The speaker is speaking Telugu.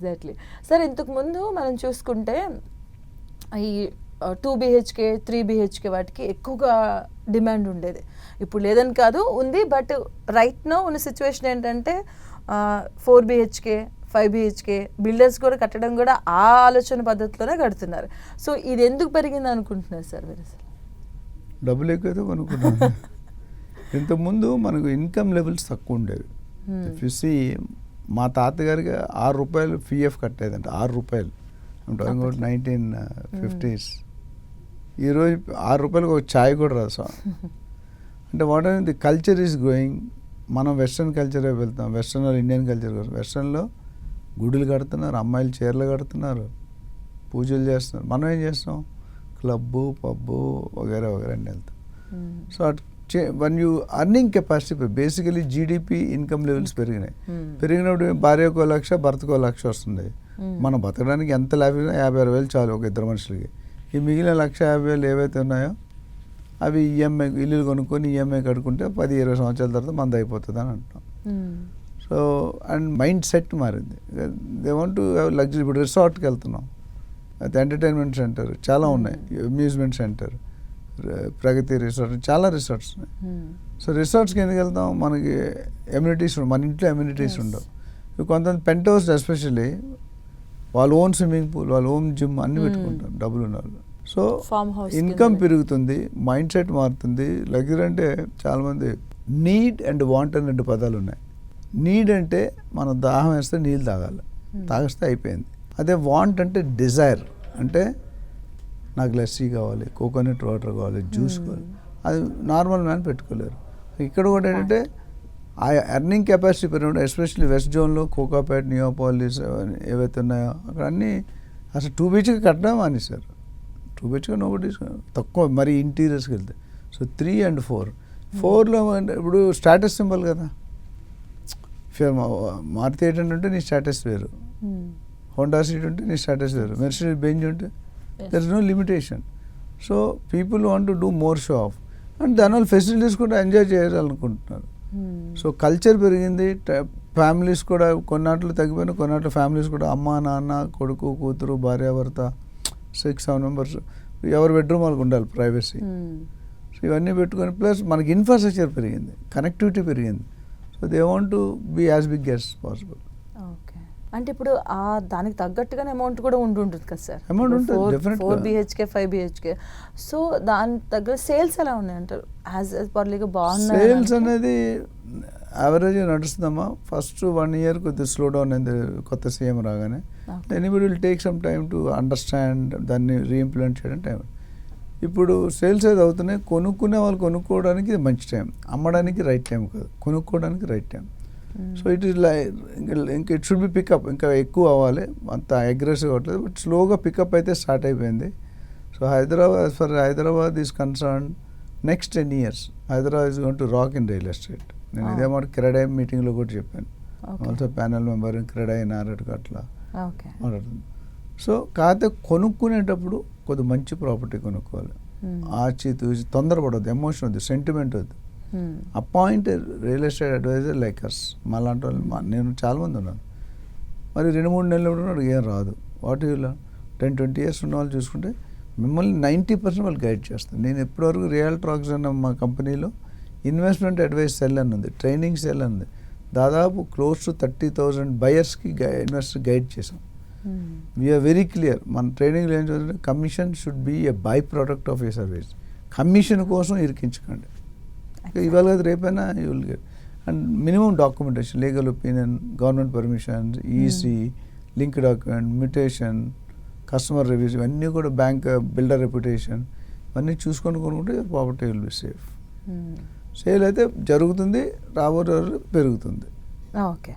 ఎగ్జాక్ట్లీ. సార్ ఇంతకుముందు మనం చూసుకుంటే ఈ 2 BHK 3 BHK వాటికి ఎక్కువగా డిమాండ్ ఉండేది. ఇప్పుడు లేదని కాదు, ఉంది. బట్ రైట్ నౌ ఉన్న సిచ్యువేషన్ ఏంటంటే 4 BHK 5 BHK బిల్డర్స్ కూడా కట్టడం కూడా ఆ ఆలోచన పద్ధతిలోనే కడుతున్నారు. సో ఇది ఎందుకు పెరిగింది అనుకుంటున్నారు సార్ మీరు? అసలు డబ్బులు ఎక్కువైతే కొనుక్కున్నాను. ఇంతకుముందు మనకు ఇన్కమ్ లెవెల్స్ తక్కువ ఉండేవి. చూసి మా తాతగారికి ₹6 PF కట్టేదంట. ₹6 1950s. ఈరోజు ₹6 ఒక ఛాయ్ కూడా రాదు సార్. అంటే what are the culture is growing. మనం వెస్ట్రన్ కల్చరే వెళ్తాం. వెస్ట్రన్ ఇండియన్ కల్చర్ కోసం వెస్ట్రన్లో గుడులు కడుతున్నారు, అమ్మాయిలు చీరలు కడుతున్నారు, పూజలు చేస్తున్నారు. మనం ఏం చేస్తాం? క్లబ్బు, పబ్బు వగేరా వగేరా అని వెళ్తాం. So at one you earning capacity basically GDP income levels పెరిగినాయి. పెరిగినప్పుడు భార్యకో 1 లక్ష, భర్తకో 1 లక్ష వస్తుంది. మనం బతకడానికి ఎంత లాభం? 50,000 చాలు ఒక ఇద్దరు మనుషులకి. ఈ మిగిలిన 1,50,000 ఏవైతే ఉన్నాయో అవి ఈఎంఐ ఇల్లు కొనుక్కొని ఈఎంఐ కట్టుకుంటే 10-20 సంవత్సరాల తర్వాత మంది అయిపోతుంది అని అంటాం. సో అండ్ మైండ్ సెట్ మారింది. They want to have luxury. ఇప్పుడు రిసార్ట్కి వెళ్తున్నాం, అయితే ఎంటర్టైన్మెంట్ సెంటర్ చాలా ఉన్నాయి, అమ్యూజ్మెంట్ సెంటర్, ప్రగతి రిసార్ట్, చాలా రిసార్ట్స్ ఉన్నాయి. సో రిసార్ట్స్కి ఎందుకు వెళ్తాం? మనకి ఎమ్యూనిటీస్ ఉండవు, మన ఇంట్లో ఎమ్యూనిటీస్ ఉండవు. కొంతమంది పెంట్ హౌస్ ఎస్పెషల్లీ వాళ్ళు ఓన్ స్విమ్మింగ్ పూల్, వాళ్ళు ఓన్ జిమ్ అన్నీ పెట్టుకుంటారు డబ్బులు ఉన్న వాళ్ళు. సో ఇన్కమ్ పెరుగుతుంది, మైండ్ సెట్ మారుతుంది. లగ్జరీ అంటే చాలామంది నీడ్ అండ్ వాంట్ అనే 2 పదాలు ఉన్నాయి. నీడ్ అంటే మనం దాహం వేస్తే నీళ్ళు తాగాలి, తాగిస్తే అయిపోయింది. అదే వాంట్ అంటే డిజైర్, అంటే నాకు లస్సీ కావాలి, కోకోనట్ వాటర్ కావాలి, జ్యూస్ కావాలి. అది నార్మల్ మ్యాన్ పెట్టుకోలేరు. ఇక్కడ కూడా ఏంటంటే ఆ ఎర్నింగ్ కెపాసిటీ పెరిగినప్పుడు ఎస్పెషల్లీ వెస్ట్ జోన్లో కోకాపేట్, నియోపాలిస్ ఏవైతే ఉన్నాయో అక్కడ అన్నీ అసలు 2 BHK కట్టడం మానేశారు. 2 BHK నోబడి తక్కువ, మరి ఇంటీరియర్స్కి వెళ్తే. సో 3 and 4లో ఇప్పుడు స్టాటస్ సింబల్ కదా. మారుతి 800 ఉంటే నీ స్టాటస్ వేరు, హోండా సీట్ ఉంటే నీ స్టాటస్ వేరు, మెర్సిడీస్ బెంజ్ ఉంటే there is no limitation. So people want to do more show off and దానివల్ల ఫెసిలిటీస్ కూడా ఎంజాయ్ చేయాలనుకుంటున్నారు. సో కల్చర్ పెరిగింది. ఫ్యామిలీస్ కూడా కొన్నాట్లు తగ్గిపోయినా, కొన్నాట్లు ఫ్యామిలీస్ కూడా అమ్మ, నాన్న, కొడుకు, కూతురు, భార్యాభర్త 6-7 మెంబర్స్, ఎవరి బెడ్రూమ్ వాళ్ళకి ఉండాలి, ప్రైవసీ. సో ఇవన్నీ పెట్టుకొని ప్లస్ మనకి ఇన్ఫ్రాస్ట్రక్చర్ పెరిగింది, కనెక్టివిటీ పెరిగింది. So they want to be as big as possible. Okay, అంటే ఇప్పుడు దానికి తగ్గట్టుగానే అమౌంట్ కూడా ఉంటుంది కదా సార్? అమౌంట్ ఉంటుంది డెఫినెట్గా. 4 BHK 5 BHK. సో దాని తగ్గ సేల్స్ ఎలా ఉన్నాయి అంటారు? యాజ్ పర్లీగా బాగున్నాయి. సేల్స్ అనేది యావరేజ్ నడుస్తుందమ్మా. ఫస్ట్ 1 year కొద్దిగా స్లో డౌన్ అయింది కొత్త సీఎం రాగానే. Anybody will take some time to understand, దాన్ని రీఇంప్లిమెంట్ చేయడం టైం. ఇప్పుడు సేల్స్ ఏది అవుతున్నాయి, కొనుక్కునే వాళ్ళు కొనుక్కోవడానికి మంచి టైం, అమ్మడానికి రైట్ టైం కాదు, కొనుక్కోవడానికి right time. So it is like ఇంకా ఇట్ షుడ్ బి పికప్, ఇంకా ఎక్కువ అవ్వాలి, అంత అగ్రెసివ్ అవ్వట్లేదు, బట్ స్లోగా పికప్ అయితే స్టార్ట్ అయిపోయింది. So Hyderabad, for Hyderabad is concern, next 10 years Hyderabad is going to rock in real estate. నేను ఇదే మాట క్రెడై మీటింగ్లో కూడా చెప్పాను. ఆల్సో ప్యానల్ మెంబర్ క్రెడై నారాయణకి అట్లా మాట్లాడుతుంది. సో కాకపోతే కొనుక్కునేటప్పుడు కొద్ది మంచి ప్రాపర్టీ కొనుక్కోవాలి, ఆచితూచి తొందరపడద్దు, ఎమోషన్ వద్దు, సెంటిమెంట్ వద్దు. Appoint real estate advisor like us, మాలాంటి వాళ్ళు, నేను చాలామంది ఉన్నాను. మరి 2-3 నెలలు ఉన్నాడు, ఏం రాదు. వాట్ యూ 10-20 years ఉన్న వాళ్ళు చూసుకుంటే మిమ్మల్ని 90% వాళ్ళు గైడ్ చేస్తారు. నేను ఎప్పటివరకు రియల్ టాక్స్ అన్న మా కంపెనీలో ఇన్వెస్ట్మెంట్ అడ్వైస్ సెల్ అని ఉంది, ట్రైనింగ్ సెల్ అని ఉంది. దాదాపు క్లోజ్ టు 30,000 బయర్స్కి ఇన్వెస్టర్ గైడ్ చేసాం. We are very clear. మన ట్రైనింగ్లో ఏం చదువుతుంటే commission should be a by product of a service. Commission కోసం ఇరికించకండి. ఇవాళ కదా రేపైనా you will get. And minimum documentation, legal opinion, government permissions, EC, link document, mutation, customer reviews, ఇవన్నీ కూడా బ్యాంక్, బిల్డర్ రెప్యుటేషన్, ఇవన్నీ చూసుకొని కొనుక్కుంటే property will be safe. Sale అయితే జరుగుతుంది, రాబోయే రోజులు పెరుగుతుంది. ఓకే.